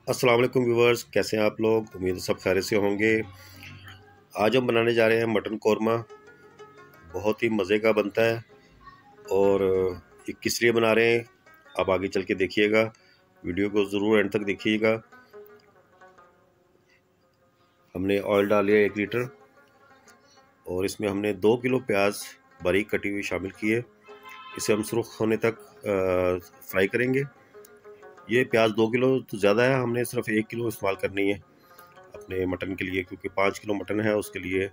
अस्सलाम वालेकुम व्यूवर्स, कैसे हैं आप लोग। उम्मीद है सब खैरियत से होंगे। आज हम बनाने जा रहे हैं मटन कौरमा। बहुत ही मज़े का बनता है और ये किस लिए बना रहे हैं आप आगे चल के देखिएगा। वीडियो को ज़रूर एंड तक देखिएगा। हमने ऑयल डाल लिया 1 लीटर और इसमें हमने 2 किलो प्याज बारीक कटी हुई शामिल की है। इसे हम सुर्ख होने तक फ्राई करेंगे। ये प्याज 2 किलो तो ज़्यादा है, हमने सिर्फ 1 किलो इस्तेमाल करनी है अपने मटन के लिए, क्योंकि 5 किलो मटन है, उसके लिए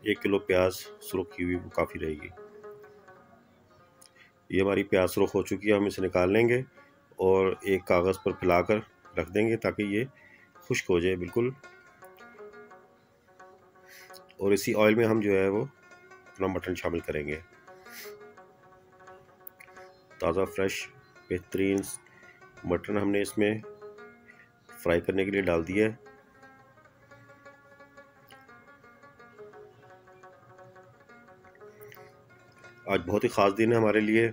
1 किलो प्याज सुर्ख की हुई वो काफ़ी रहेगी। ये हमारी प्याज सुर्ख हो चुकी है, हम इसे निकाल लेंगे और एक कागज़ पर फैलाकर रख देंगे ताकि ये खुश्क हो जाए बिल्कुल। और इसी ऑयल में हम जो है वो अपना मटन शामिल करेंगे। ताज़ा फ्रेश बेहतरीन मटन हमने इसमें फ्राई करने के लिए डाल दिया है। आज बहुत ही ख़ास दिन है हमारे लिए।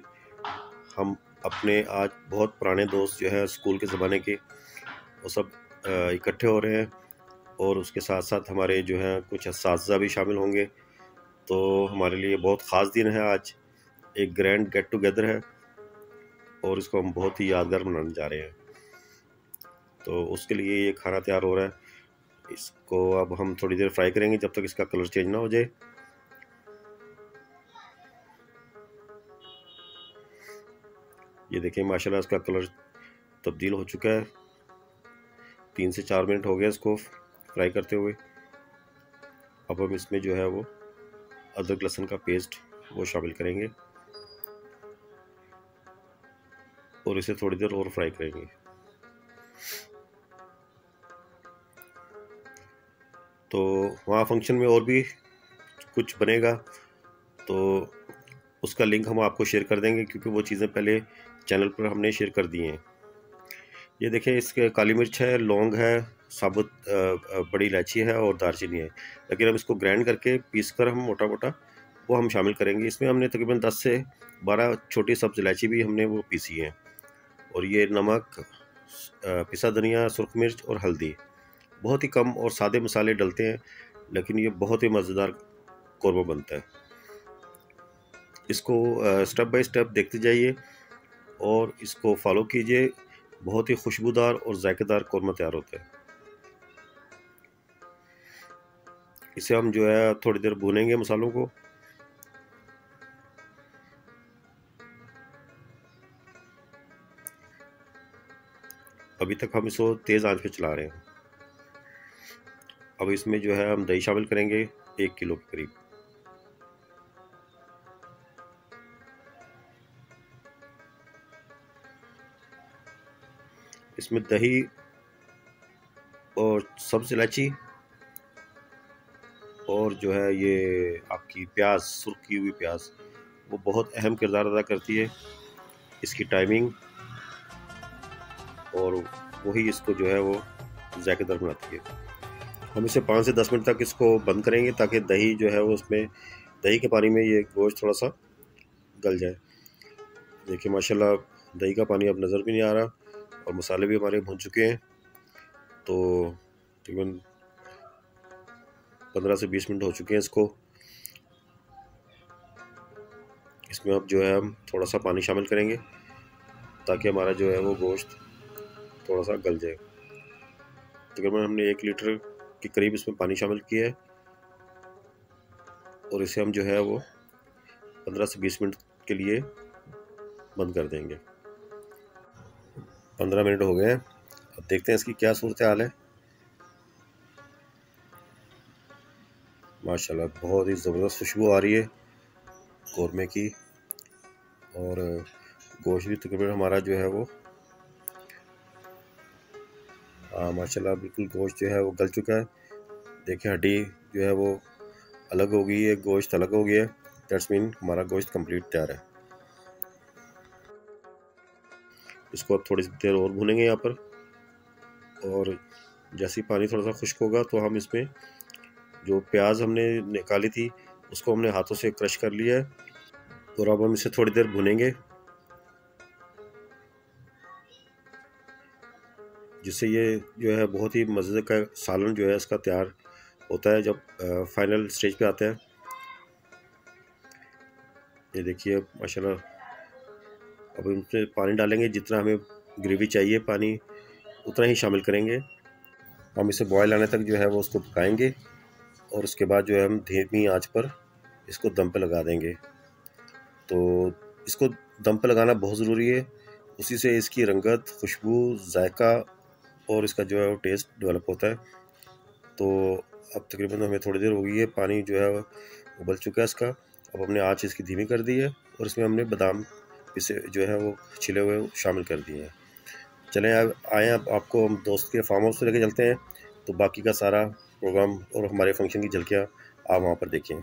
हम अपने आज बहुत पुराने दोस्त जो है स्कूल के ज़माने के, वो सब इकट्ठे हो रहे हैं और उसके साथ साथ हमारे जो हैं कुछ असातिज़ा भी शामिल होंगे। तो हमारे लिए बहुत ख़ास दिन है आज। एक ग्रैंड गेट टुगेदर है और इसको हम बहुत ही यादगार मनाने जा रहे हैं। तो उसके लिए ये खाना तैयार हो रहा है। इसको अब हम थोड़ी देर फ्राई करेंगे जब तक इसका कलर चेंज ना हो जाए। ये देखिए माशाल्लाह इसका कलर तब्दील हो चुका है। 3 से 4 मिनट हो गए इसको फ्राई करते हुए। अब हम इसमें जो है वो अदरक लहसुन का पेस्ट वो शामिल करेंगे और इसे थोड़ी देर और फ्राई करेंगे। तो वहाँ फंक्शन में और भी कुछ बनेगा, तो उसका लिंक हम आपको शेयर कर देंगे, क्योंकि वो चीज़ें पहले चैनल पर हमने शेयर कर दी हैं। ये देखिए इसके काली मिर्च है, लौंग है, साबुत बड़ी इलायची है और दालचीनी है। लेकिन हम इसको ग्राइंड करके पीस कर हम मोटा मोटा वो हम शामिल करेंगे। इसमें हमने तकरीबन 10 से 12 छोटी सब्ज़ इलायची भी हमने वो पीसी हैं। और ये नमक, पिसा धनिया, सुरख मिर्च और हल्दी, बहुत ही कम और सादे मसाले डलते हैं, लेकिन ये बहुत ही मज़ेदार कौरमा बनता है। इसको स्टेप बाय स्टेप देखते जाइए और इसको फॉलो कीजिए। बहुत ही खुशबूदार और जायकेदार कौरमा तैयार होता है। इसे हम जो है थोड़ी देर भूनेंगे मसालों को। अभी तक हम इसको तेज़ आंच पे चला रहे हैं। अब इसमें जो है हम दही शामिल करेंगे 1 किलो के करीब। इसमें दही और सब्ज़ इलायची और जो है ये आपकी प्याज, सुर्ख की हुई प्याज, वो बहुत अहम किरदार अदा करती है। इसकी टाइमिंग और वही इसको जो है वो जायकेदार बनाती है। हम इसे 5 से 10 मिनट तक इसको बंद करेंगे ताकि दही जो है वो उसमें, दही के पानी में ये गोश्त थोड़ा सा गल जाए। देखिए माशाल्लाह दही का पानी अब नज़र भी नहीं आ रहा और मसाले भी हमारे भुन चुके हैं। तो तकरीबन 15 से 20 मिनट हो चुके हैं इसको। इसमें अब जो है हम थोड़ा सा पानी शामिल करेंगे ताकि हमारा जो है वो गोश्त थोड़ा सा गल जाए। तकरीबन हमने 1 लीटर के करीब इसमें पानी शामिल किया है और इसे हम जो है वो 15 से 20 मिनट के लिए बंद कर देंगे। 15 मिनट हो गए हैं। अब देखते हैं इसकी क्या सूरत हाल है। माशाल्लाह बहुत ही ज़बरदस्त खुशबू आ रही है कौरमे की और गोश्त भी तकरीबन हमारा जो है वो माशाल्लाह बिल्कुल गोश्त जो है वो गल चुका है। देखिए हड्डी जो है वो अलग हो गई है, गोश्त अलग हो गया है। दैट्स मीन हमारा गोश्त कंप्लीट तैयार है। इसको अब थोड़ी देर और भूनेंगे यहाँ पर, और जैसे ही पानी थोड़ा सा खुश्क होगा तो हम इसमें जो प्याज हमने निकाली थी उसको हमने हाथों से क्रश कर लिया है और अब हम इसे थोड़ी देर भुनेंगे। जिससे ये जो है बहुत ही मज़े का सालन जो है इसका तैयार होता है जब फाइनल स्टेज पे आता है। ये देखिए माशाल्लाह। अब इसमें पानी डालेंगे, जितना हमें ग्रेवी चाहिए पानी उतना ही शामिल करेंगे। हम इसे बॉयल आने तक जो है वो उसको पकाएंगे और उसके बाद जो है हम धीमी आंच पर इसको दम पे लगा देंगे। तो इसको दम पे लगाना बहुत ज़रूरी है, उसी से इसकी रंगत, खुशबू, जायका और इसका जो है वो टेस्ट डेवलप होता है। तो अब तकरीबन हमें थोड़ी देर हो गई है, पानी जो है उबल चुका है इसका। अब हमने आंच इसकी धीमी कर दी है और इसमें हमने बादाम इसे जो है वो छिले हुए शामिल कर दिए हैं। चलें अब आए, अब आपको हम दोस्त के फार्म हाउस पे लेके चलते हैं, तो बाकी का सारा प्रोग्राम और हमारे फंक्शन की झलकियाँ आप वहाँ पर देखें।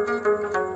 है।